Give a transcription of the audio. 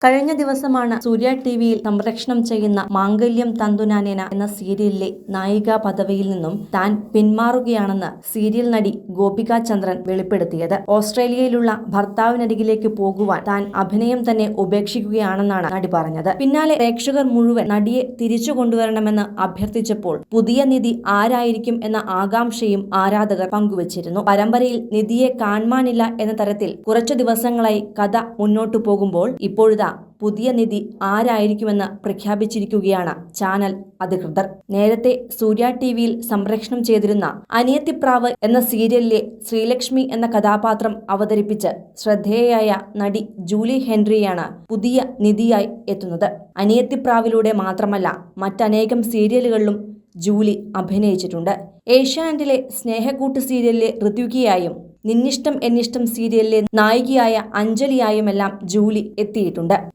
കഴിഞ്ഞ ദിവസമാണ് സൂര്യ ടിവിയിൽ സംപ്രേഷണം ചെയ്യുന്ന മാംഗല്യം തന്തുനാനേന എന്ന സീരിയലിലെ നായികാ പദവിയിൽ നിന്നും താൻ പിന്മാറുകയാണെന്ന് സീരിയൽ നടി ഗോപിക ചന്ദ്രൻ വെളിപ്പെടുത്തിയത്. ഓസ്ട്രേലിയയിലുള്ള ഭർത്താവിനരികിലേക്ക് പോകുവാൻ താൻ അഭിനയം തന്നെ ഉപേക്ഷിക്കുകയാണെന്നാണ് നടി പറഞ്ഞത്. പിന്നാലെ പ്രേക്ഷകർ മുഴുവൻ നടിയെ തിരിച്ചു കൊണ്ടുവരണമെന്ന് അഭ്യർത്ഥിച്ചപ്പോൾ പുതിയ നിധി ആരായിരിക്കും എന്ന ആകാംക്ഷയും ആരാധകർ പങ്കുവച്ചിരുന്നു. പരമ്പരയിൽ നിധിയെ കാണാനില്ല എന്ന തരത്തിൽ കുറച്ചു ദിവസങ്ങളായി കഥ മുന്നോട്ടു പോകുമ്പോൾ ഇപ്പോഴിതാ പുതിയ നിധി ആരായിരിക്കുമെന്ന് പ്രഖ്യാപിച്ചിരിക്കുകയാണ് ചാനൽ അധികൃതർ. നേരത്തെ സൂര്യ ടിവിയിൽ സംപ്രേഷണം ചെയ്തിരുന്ന അനിയത്തിപ്രാവ് എന്ന സീരിയലിലെ ശ്രീലക്ഷ്മി എന്ന കഥാപാത്രം അവതരിപ്പിച്ച് ശ്രദ്ധേയയായ നടി ജൂലി ഹെൻറിയാണ് പുതിയ നിധിയായി എത്തുന്നത്. അനിയത്തിപ്രാവിലൂടെ മാത്രമല്ല മറ്റനേകം സീരിയലുകളിലും ജൂലി അഭിനയിച്ചിട്ടുണ്ട്. ഏഷ്യാനെറ്റിലെ സ്നേഹക്കൂട്ട് സീരിയലിലെ ഋത്വികയായും നിന്നിഷ്ടം എന്നിഷ്ടം സീരിയലിലെ നായികയായ അഞ്ജലിയായുമെല്ലാം ജൂലി എത്തിയിട്ടുണ്ട്.